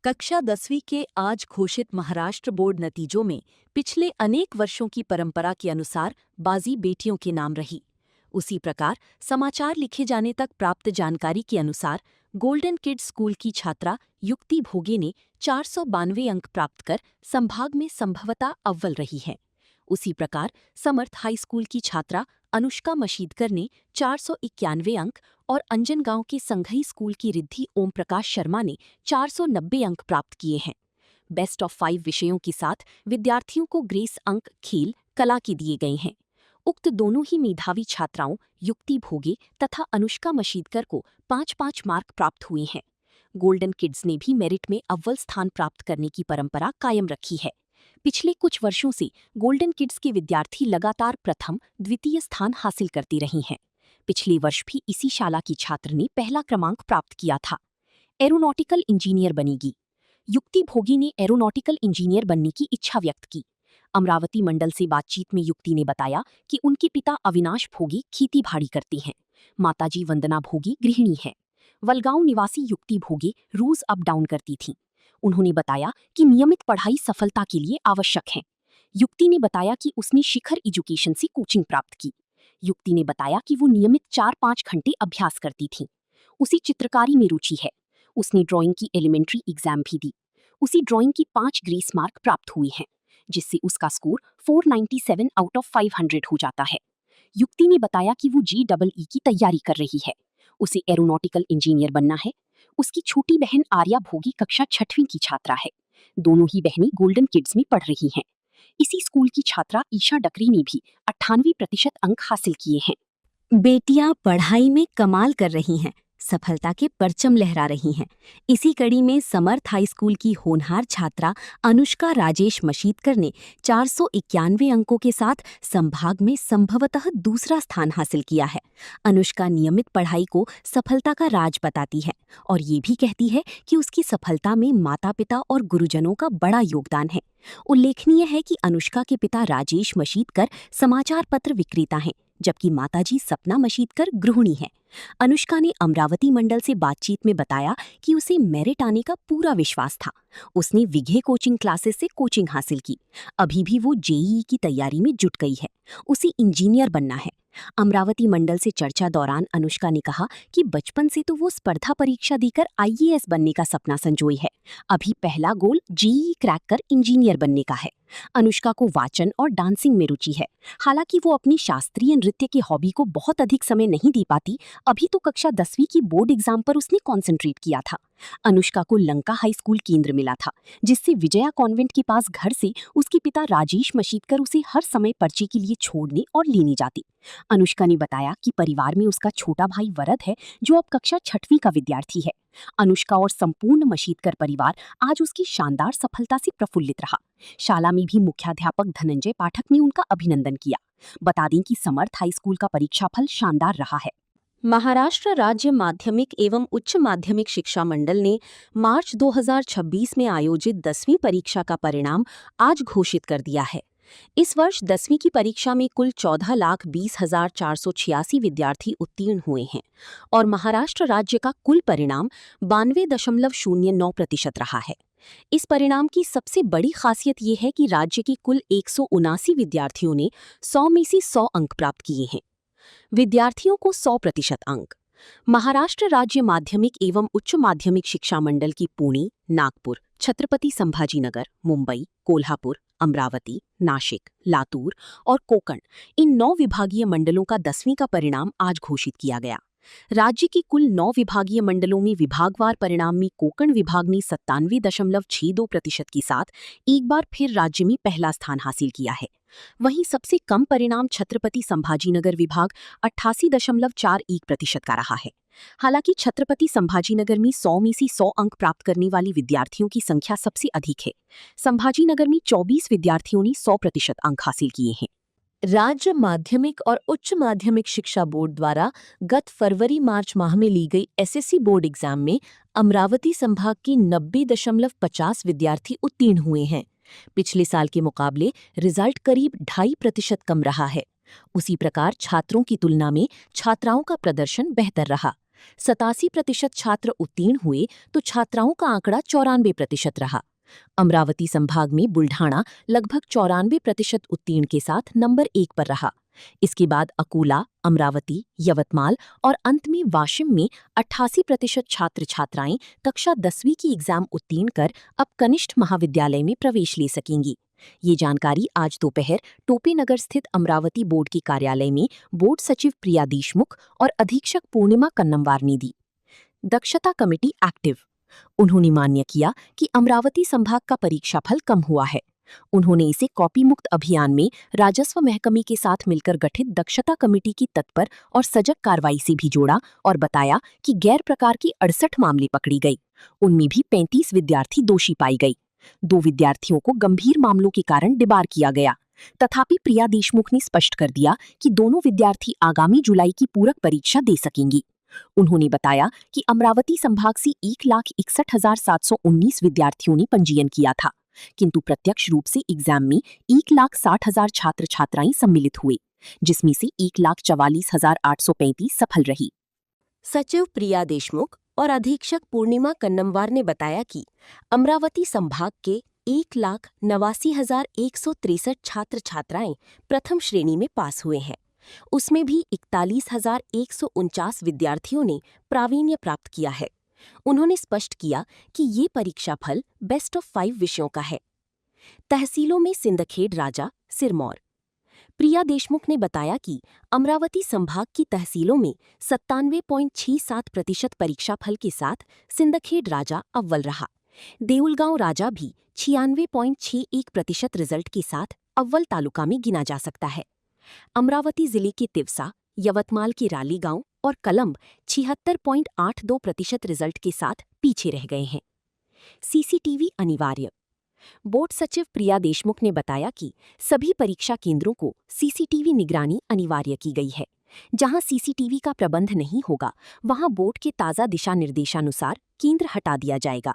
कक्षा 10वीं के आज घोषित महाराष्ट्र बोर्ड नतीजों में पिछले अनेक वर्षों की परंपरा के अनुसार बाजी बेटियों के नाम रही। उसी प्रकार समाचार लिखे जाने तक प्राप्त जानकारी के अनुसार गोल्डन किड्स स्कूल की छात्रा युक्ति भोगे ने 492 अंक प्राप्त कर संभाग में संभवतः अव्वल रही है। उसी प्रकार समर्थ हाई स्कूल की छात्रा अनुष्का मशीदकर ने 491 अंक और अंजनगांव के संघई स्कूल की रिद्धि ओम प्रकाश शर्मा ने 490 अंक प्राप्त किए हैं। बेस्ट ऑफ 5 विषयों के साथ विद्यार्थियों को ग्रेस अंक खेल कला के दिए गए हैं। उक्त दोनों ही मेधावी छात्राओं युक्ति भोगे तथा अनुष्का मशीदकर को 5-5 मार्क प्राप्त हुए हैं। गोल्डन किड्स ने भी मेरिट में अव्वल स्थान प्राप्त करने की परंपरा कायम रखी है। पिछले कुछ वर्षों से गोल्डन किड्स के विद्यार्थी लगातार प्रथम द्वितीय स्थान हासिल करती रही हैं। पिछले वर्ष भी इसी शाला की छात्र ने पहला क्रमांक प्राप्त किया था। एरोनॉटिकल इंजीनियर बनेगी। युक्ति भोगी ने एरोनॉटिकल इंजीनियर बनने की इच्छा व्यक्त की। अमरावती मंडल से बातचीत में युक्ति ने बताया कि उनके पिता अविनाश भोगी खेती बाड़ी करती हैं। माताजी वंदना भोगी गृहिणी है। वलगांव निवासी युक्ति भोगे रोज अप डाउन करती थीं। उन्होंने बताया कि नियमित पढ़ाई सफलता के लिए आवश्यक है। युक्ति ने बताया कि उसने शिखर एजुकेशन से कोचिंग प्राप्त की। युक्ति ने बताया कि वो नियमित 4-5 घंटे अभ्यास करती थीं। उसी चित्रकारी में रुचि है। उसने ड्राइंग की एलिमेंट्री एग्जाम भी दी। उसी ड्राइंग की 5 ग्रेस मार्क प्राप्त हुए हैं, जिससे उसका स्कोर 497 आउट ऑफ 500 हो जाता है। युक्ति ने बताया कि वो JEE की तैयारी कर रही है। उसे एरोनॉटिकल इंजीनियर बनना है। उसकी छोटी बहन आर्या भोगी कक्षा 6वीं की छात्रा है। दोनों ही बहनें गोल्डन किड्स में पढ़ रही हैं। इसी स्कूल की छात्रा ईशा डकरी ने भी 98% अंक हासिल किए हैं। बेटियां पढ़ाई में कमाल कर रही हैं, सफलता के परचम लहरा रही हैं। इसी कड़ी में समर्थ हाई स्कूल की होनहार छात्रा अनुष्का राजेश मशीदकर ने 491 अंकों के साथ संभाग में संभवतः दूसरा स्थान हासिल किया है। अनुष्का नियमित पढ़ाई को सफलता का राज बताती है और ये भी कहती है कि उसकी सफलता में माता-पिता और गुरुजनों का बड़ा योगदान है। उल्लेखनीय है कि अनुष्का के पिता राजेश मशीदकर समाचार पत्र विक्रेता हैं, जबकि माताजी सपना मशीदकर गृहिणी हैं। अनुष्का ने अमरावती मंडल से बातचीत में बताया कि उसे मेरिट आने का पूरा विश्वास था। उसने विघे कोचिंग क्लासेस से कोचिंग हासिल की। अभी भी वो JEE की तैयारी में जुट गई है। उसे इंजीनियर बनना है। अमरावती मंडल से चर्चा दौरान अनुष्का ने कहा कि बचपन से तो वो स्पर्धा परीक्षा देकर IAS बनने का सपना संजोई है। अभी पहला गोल JEE क्रैक कर इंजीनियर बनने का है। अनुष्का को वाचन और डांसिंग में रुचि है। हालांकि वो अपनी शास्त्रीय नृत्य की हॉबी को बहुत अधिक समय नहीं दे पाती। अभी तो कक्षा 10वीं की बोर्ड एग्जाम पर उसने कॉन्सेंट्रेट किया था। अनुष्का को लंका हाई स्कूल केंद्र मिला था, जिससे विजया कॉन्वेंट के पास घर से उसके पिता राजेश मशीदकर उसे हर समय पर्चे के लिए छोड़ने और लेने जाते। अनुष्का ने बताया कि परिवार में उसका छोटा भाई वरद है, जो अब कक्षा 6वीं का विद्यार्थी है। अनुष्का और संपूर्ण मशीदकर परिवार आज उसकी शानदार सफलता से प्रफुल्लित रहा। शाला में भी मुख्याध्यापक धनंजय पाठक ने उनका अभिनंदन किया। बता दें कि समर्थ हाई स्कूल का परीक्षाफल शानदार रहा है। महाराष्ट्र राज्य माध्यमिक एवं उच्च माध्यमिक शिक्षा मंडल ने मार्च 2026 में आयोजित 10वीं परीक्षा का परिणाम आज घोषित कर दिया है। इस वर्ष 10वीं की परीक्षा में कुल 14,20,486 विद्यार्थी उत्तीर्ण हुए हैं और महाराष्ट्र राज्य का कुल परिणाम 92.09% रहा है। इस परिणाम की सबसे बड़ी खासियत ये है कि राज्य के कुल 179 विद्यार्थियों ने 100 में से 100 अंक प्राप्त किए हैं। विद्यार्थियों को 100% अंक। महाराष्ट्र राज्य माध्यमिक एवं उच्च माध्यमिक शिक्षा मंडल की पुणे, नागपुर, छत्रपति संभाजीनगर, मुंबई, कोल्हापुर, अमरावती, नासिक, लातूर और कोकण इन 9 विभागीय मंडलों का 10वीं का परिणाम आज घोषित किया गया। राज्य के कुल 9 विभागीय मंडलों में विभागवार परिणाम में कोकण विभाग ने 97.62% के साथ एक बार फिर राज्य में पहला स्थान हासिल किया है। वहीं सबसे कम परिणाम छत्रपति संभाजीनगर विभाग 88.41% का रहा है। हालांकि छत्रपति संभाजीनगर में 100 में से 100 अंक प्राप्त करने वाले विद्यार्थियों की संख्या सबसे अधिक है। संभाजीनगर में 24 विद्यार्थियों ने 100% अंक हासिल किए हैं। राज्य माध्यमिक और उच्च माध्यमिक शिक्षा बोर्ड द्वारा गत फरवरी-मार्च माह में ली गई SSC बोर्ड एग्जाम में अमरावती संभाग की 90.50 विद्यार्थी उत्तीर्ण हुए हैं। पिछले साल के मुकाबले रिजल्ट करीब 2.5% कम रहा है। उसी प्रकार छात्रों की तुलना में छात्राओं का प्रदर्शन बेहतर रहा। 87% छात्र उत्तीर्ण हुए तो छात्राओं का आंकड़ा 94% रहा। अमरावती संभाग में बुल्ढाणा लगभग 94% उत्तीर्ण के साथ नंबर 1 पर रहा। इसके बाद अकोला, अमरावती, यवतमाल और अंत में वाशिम में 88% छात्र छात्राएं कक्षा 10वीं की एग्जाम उत्तीर्ण कर अब कनिष्ठ महाविद्यालय में प्रवेश ले सकेंगी। ये जानकारी आज दोपहर टोपेनगर स्थित अमरावती बोर्ड के कार्यालय में बोर्ड सचिव प्रिया देशमुख और अधीक्षक पूर्णिमा कन्नमवार ने दी। दक्षता कमेटी एक्टिव। उन्होंने मान्य किया कि अमरावती संभाग का परीक्षाफल कम हुआ है। उन्होंने इसे कॉपी मुक्त अभियान में राजस्व महकमे के साथ मिलकर गठित दक्षता कमेटी की तत्पर और सजग कार्रवाई से भी जोड़ा और बताया कि गैर प्रकार की 68 मामले पकड़ी गई। उनमें भी 35 विद्यार्थी दोषी पाई गई। 2 विद्यार्थियों को गंभीर मामलों के कारण डिबार किया गया। तथापि प्रिया देशमुख ने स्पष्ट कर दिया कि दोनों विद्यार्थी आगामी जुलाई की पूरक परीक्षा दे सकेंगी। उन्होंने बताया कि अमरावती संभाग से 1,61,719 विद्यार्थियों ने पंजीयन किया था, किंतु प्रत्यक्ष रूप से एग्जाम में 1,60,000 छात्र छात्राएं सम्मिलित हुए, जिसमें से 1,44,835 सफल रही। सचिव प्रिया देशमुख और अधीक्षक पूर्णिमा कन्नमवार ने बताया कि अमरावती संभाग के 1,89,163 छात्र छात्राएं प्रथम श्रेणी में पास हुए हैं। उसमें भी 41,149 विद्यार्थियों ने प्रावीण्य प्राप्त किया है। उन्होंने स्पष्ट किया कि ये परीक्षाफल बेस्ट ऑफ 5 विषयों का है। तहसीलों में सिंदखेड़ राजा, सिरमौर। प्रिया देशमुख ने बताया कि अमरावती संभाग की तहसीलों में 97.67% परीक्षाफल के साथ सिंदखेड़ राजा अव्वल रहा। देउलगांव राजा भी 96.61% रिजल्ट के साथ अव्वल तालुका में गिना जा सकता है। अमरावती जिले के तिवसा, यवतमाल के रालीगांव और कलंब 76.82% रिजल्ट के साथ पीछे रह गए हैं। सीसीटीवी अनिवार्य। बोर्ड सचिव प्रिया देशमुख ने बताया कि सभी परीक्षा केंद्रों को सीसीटीवी निगरानी अनिवार्य की गई है। जहां सीसीटीवी का प्रबंध नहीं होगा, वहां बोर्ड के ताज़ा दिशा निर्देशानुसार केंद्र हटा दिया जाएगा।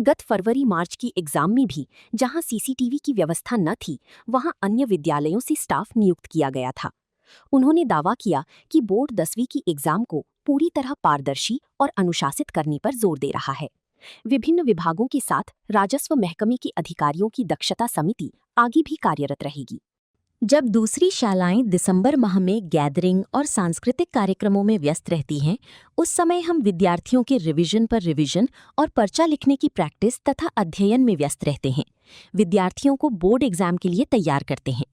गत फरवरी-मार्च की एग्जाम में भी जहां सीसीटीवी की व्यवस्था न थी, वहां अन्य विद्यालयों से स्टाफ नियुक्त किया गया था। उन्होंने दावा किया कि बोर्ड 10वीं की एग्जाम को पूरी तरह पारदर्शी और अनुशासित करने पर जोर दे रहा है। विभिन्न विभागों के साथ राजस्व महकमे के अधिकारियों की दक्षता समिति आगे भी कार्यरत रहेगी। जब दूसरी शालाएं दिसंबर माह में गैदरिंग और सांस्कृतिक कार्यक्रमों में व्यस्त रहती हैं, उस समय हम विद्यार्थियों के रिवीजन पर रिवीजन और पर्चा लिखने की प्रैक्टिस तथा अध्ययन में व्यस्त रहते हैं। विद्यार्थियों को बोर्ड एग्जाम के लिए तैयार करते हैं।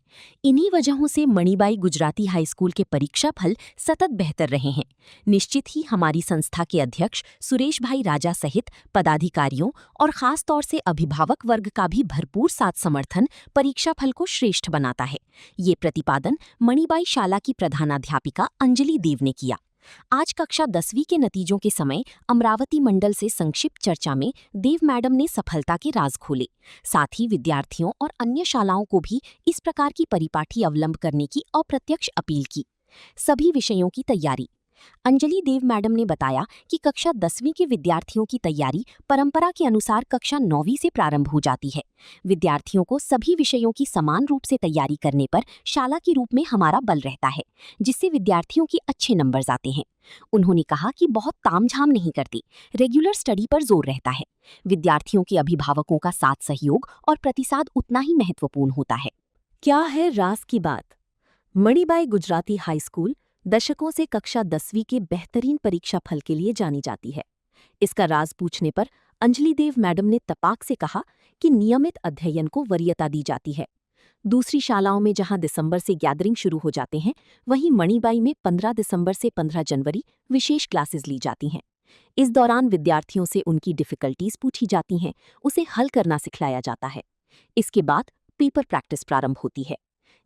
इन्हीं वजहों से मणिबाई गुजराती हाई स्कूल के परीक्षाफल सतत बेहतर रहे हैं। निश्चित ही हमारी संस्था के अध्यक्ष सुरेश भाई राजा सहित पदाधिकारियों और खास तौर से अभिभावक वर्ग का भी भरपूर साथ समर्थन परीक्षाफल को श्रेष्ठ बनाता है। ये प्रतिपादन मणिबाई शाला की प्रधानाध्यापिका अंजलि देव ने किया। आज कक्षा 10वीं के नतीजों के समय अमरावती मंडल से संक्षिप्त चर्चा में देव मैडम ने सफलता के राज खोले। साथ ही विद्यार्थियों और अन्य शालाओं को भी इस प्रकार की परिपाठी अवलंब करने की अप्रत्यक्ष अपील की। सभी विषयों की तैयारी। अंजलि देव मैडम ने बताया कि कक्षा 10वीं के विद्यार्थियों की तैयारी परंपरा के अनुसार कक्षा 9वीं से प्रारंभ हो जाती है। विद्यार्थियों को सभी विषयों की समान रूप से तैयारी करने पर शाला के रूप में हमारा बल रहता है, जिससे विद्यार्थियों के अच्छे नंबर्स आते हैं। उन्होंने कहा कि बहुत तामझाम नहीं करती, रेगुलर स्टडी पर जोर रहता है। विद्यार्थियों के अभिभावकों का साथ सहयोग और प्रतिसाद उतना ही महत्वपूर्ण होता है। क्या है राज की बात? मणिबाई गुजराती हाई स्कूल दशकों से कक्षा 10वीं के बेहतरीन परीक्षा फल के लिए जानी जाती है। इसका राज पूछने पर अंजलि देव मैडम ने तपाक से कहा कि नियमित अध्ययन को वरीयता दी जाती है। दूसरी शालाओं में जहां दिसंबर से गैदरिंग शुरू हो जाते हैं, वहीं मणिबाई में 15 दिसंबर से 15 जनवरी विशेष क्लासेस ली जाती हैं। इस दौरान विद्यार्थियों से उनकी डिफिकल्टीज पूछी जाती हैं, उसे हल करना सिखलाया जाता है। इसके बाद पेपर प्रैक्टिस प्रारंभ होती है।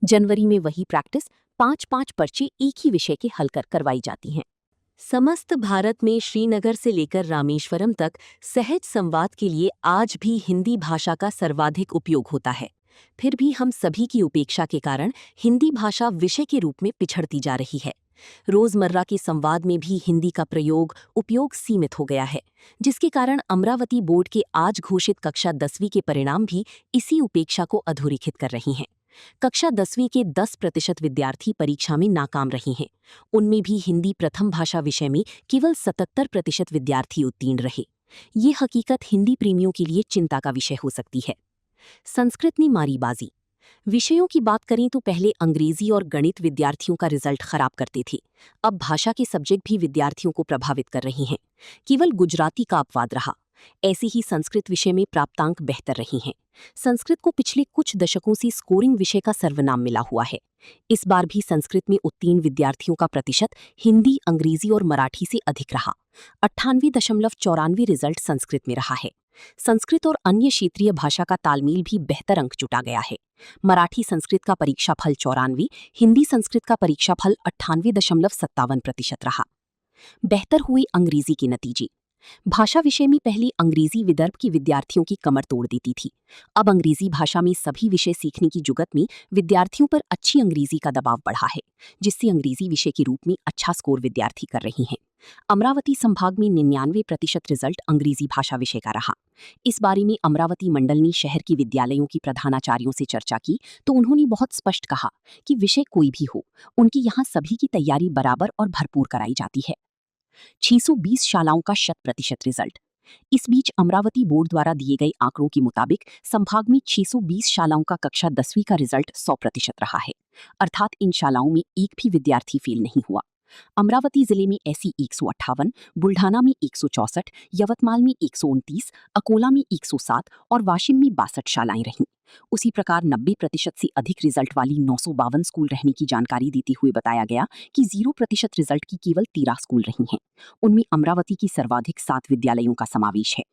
जनवरी में वही प्रैक्टिस 5-5 पर्चे एक ही विषय के हल कर करवाई जाती हैं। समस्त भारत में श्रीनगर से लेकर रामेश्वरम तक सहज संवाद के लिए आज भी हिंदी भाषा का सर्वाधिक उपयोग होता है। फिर भी हम सभी की उपेक्षा के कारण हिंदी भाषा विषय के रूप में पिछड़ती जा रही है। रोजमर्रा के संवाद में भी हिंदी का उपयोग सीमित हो गया है, जिसके कारण अमरावती बोर्ड के आज घोषित कक्षा 10वीं के परिणाम भी इसी उपेक्षा को अधोरेखित कर रही हैं। कक्षा 10वीं के 10% विद्यार्थी परीक्षा में नाकाम रहे हैं। उनमें भी हिंदी प्रथम भाषा विषय में केवल 77% विद्यार्थी उत्तीर्ण रहे। ये हकीकत हिंदी प्रेमियों के लिए चिंता का विषय हो सकती है। संस्कृत ने मारी बाजी। विषयों की बात करें तो पहले अंग्रेजी और गणित विद्यार्थियों का रिजल्ट खराब करते थे। अब भाषा के सब्जेक्ट भी विद्यार्थियों को प्रभावित कर रही हैं। केवल गुजराती का अपवाद रहा। ऐसे ही संस्कृत विषय में प्राप्तांक बेहतर रही हैं। संस्कृत को पिछले कुछ दशकों से स्कोरिंग विषय का सर्वनाम मिला हुआ है। इस बार भी संस्कृत में उत्तीर्ण विद्यार्थियों का प्रतिशत हिंदी, अंग्रेजी और मराठी से अधिक रहा। 98.94 रिजल्ट संस्कृत में रहा है। संस्कृत और अन्य क्षेत्रीय भाषा का तालमेल भी बेहतर अंक जुटा गया है। मराठी संस्कृत का परीक्षाफल 94, हिंदी संस्कृत का परीक्षाफल 98.57% रहा। बेहतर हुए अंग्रेजी के नतीजे। भाषा विषय में पहले अंग्रेजी विदर्भ के विद्यार्थियों की कमर तोड़ देती थी। अब अंग्रेजी भाषा में सभी विषय सीखने की जुगत में विद्यार्थियों पर अच्छी अंग्रेजी का दबाव बढ़ा है, जिससे अंग्रेजी विषय के रूप में अच्छा स्कोर विद्यार्थी कर रही हैं। अमरावती संभाग में 99% रिजल्ट अंग्रेजी भाषा विषय का रहा। इस बारे में अमरावती मंडल ने शहर के विद्यालयों की प्रधानाचार्यों से चर्चा की तो उन्होंने बहुत स्पष्ट कहा कि विषय कोई भी हो, उनकी यहाँ सभी की तैयारी बराबर और भरपूर कराई जाती है। 620 शालाओं का 100% रिजल्ट। इस बीच अमरावती बोर्ड द्वारा दिए गए आंकड़ों के मुताबिक संभाग में 620 शालाओं का कक्षा 10वीं का रिजल्ट 100% रहा है, अर्थात इन शालाओं में एक भी विद्यार्थी फेल नहीं हुआ। अमरावती जिले में ऐसी 158, बुल्ढाना में 164, यवतमाल में 129, अकोला में 107 और वाशिम में 62 शालाएं रहीं। उसी प्रकार 90% से अधिक रिजल्ट वाली 952 स्कूल रहने की जानकारी देते हुए बताया गया कि 0% रिजल्ट की केवल 13 स्कूल रही हैं। उनमें अमरावती की सर्वाधिक 7 विद्यालयों का समावेश है।